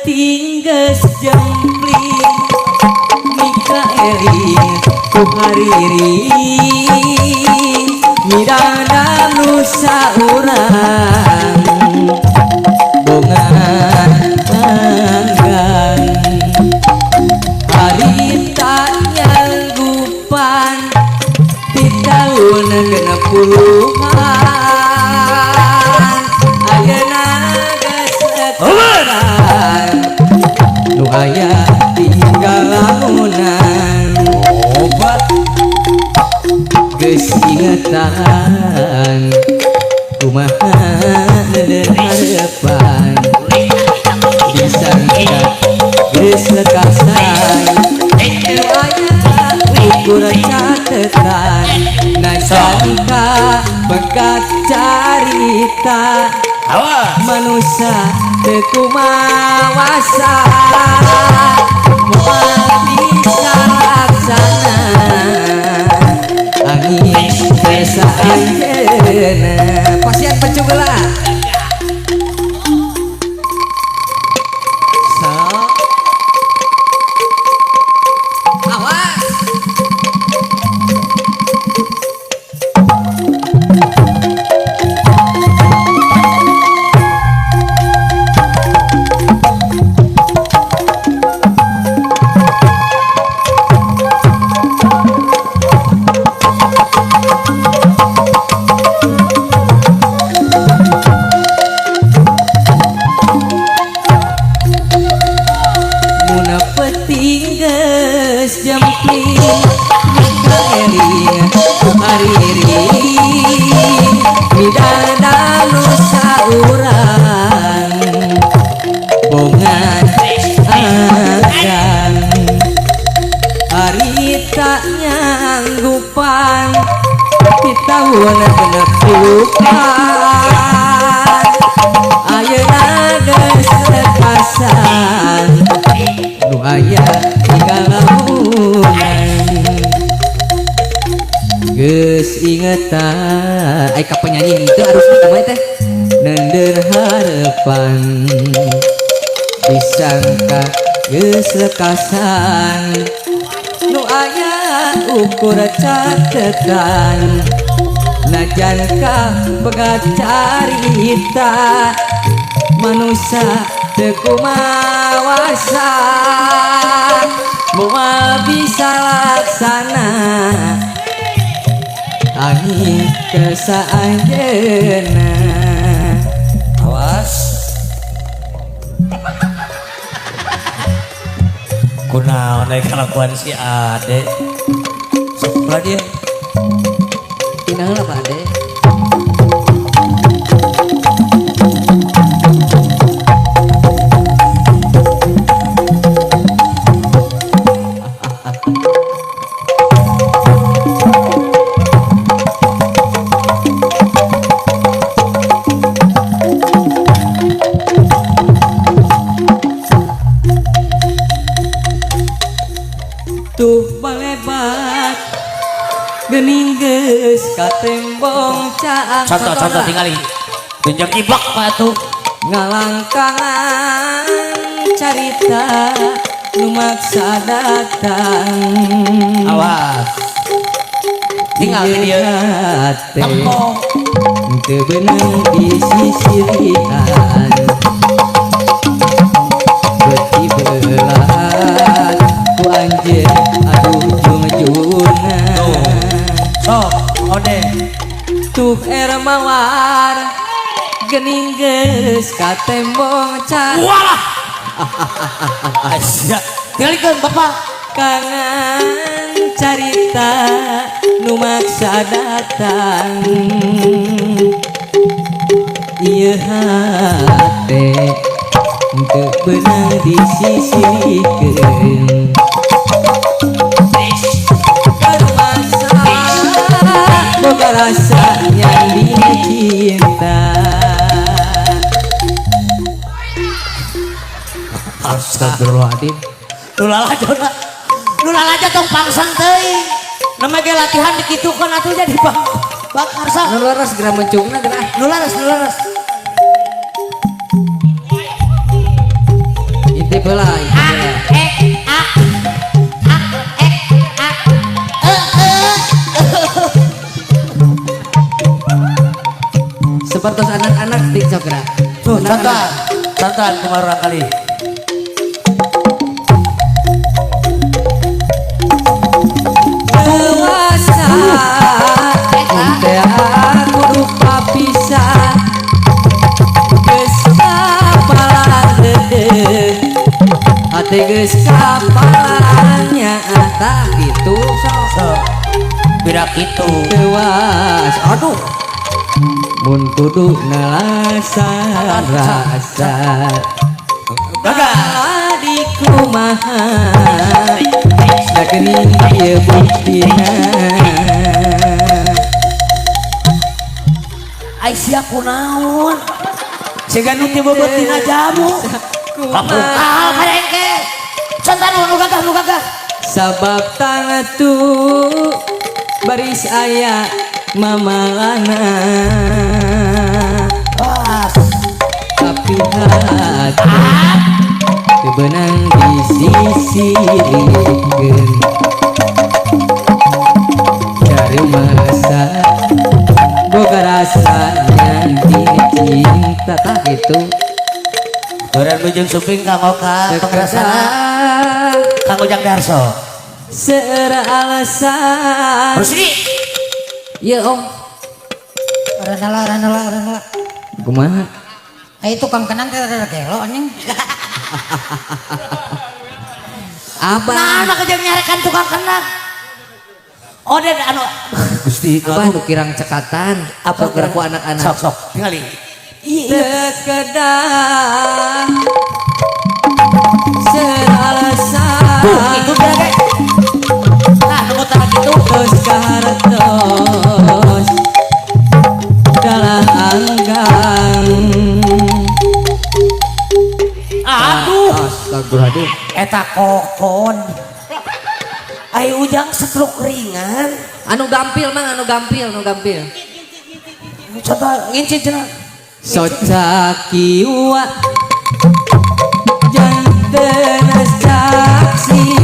peting geus jempling mika eling ku hariri midana nusa urang bongan anggan harita nyanggupan di tahun 60-an ayeuna geus sekaran nu aya tinggal lamunan obat geus ingetan kumaha harapan disangka geus lekasan nu aya ukur catetan nasalika bekas carita manusia teu kumawasa moal bisa laksana angin desa ayeuna pasien pencubelah so awas ayeuna geus lekasan nu aya tinggal lamunan geus ingetan ai ka penyanyi itu harus ditambahin teh nender harapan disangka geus lekasan nu aya ukur catetan najan ka begat carita manusia teu kumawasa moal bisa laksana angin kesa ayeuna awas kunaon naik kelakuan si Ade sok dia pinang lah Pak Ade tuh balebat gening geus ka tembong caang contoh tinggali tunjuk ibak batu ngalangkangan carita nu maksa datang awas tinggal di dia tembong teu beunang disisirian beuti belah ku anjeun aduh jung-juna sok ode tuh mawar gening geus ka tembong caang walah asyik tinggalikeun bapak kangen carita nu maksa datang ieu hate teu beunang disisikeun boga rasa yang dicinta astagfirullahaladzim nulala aja tong pangsang teuing nama ge latihan dikitukan atuh jadi bak ngarsa nu laras geura mencungna geura nularas Intip heula A A seperti anak-anak di cokra. tuh santan kemarin kali Dewasa Ente aku lupa pisah Geus kapalan dedeh Hati geus kapalannya tak gitu sok beda gitu Dewas aduh mun kudu nalasan rasa Gagal. di kumaha sakening ieu buktina ai sia kunaon siga nu ti bebetina jamu ah karengke santan nu gagah sabab tangatu baris aya mamalana tapi hati kebenang disisirikeun dari masa boga rasanya cinta tak gitu Duran bujung suping Kang Oka pengrasana Kang Ujang Darso seera alasan Rusdi ya om Ranala. kumaha Itu tukang kenang teh ada kelo anjing. apa nah kerja nyarekan tukang kenang oh dia anu Gusti apa nu kirang cekatan apa geraku anak-anak sok tinggali sekedar seralasan itu dia guys nah nunggu tanah gitu terus kahartos dalam anggang aduh astagfirullahaladzim eta kokon ai Ujang setruk ringan anu gampil mang anu gampil coba ngincin cenah soca kiwa janten saksi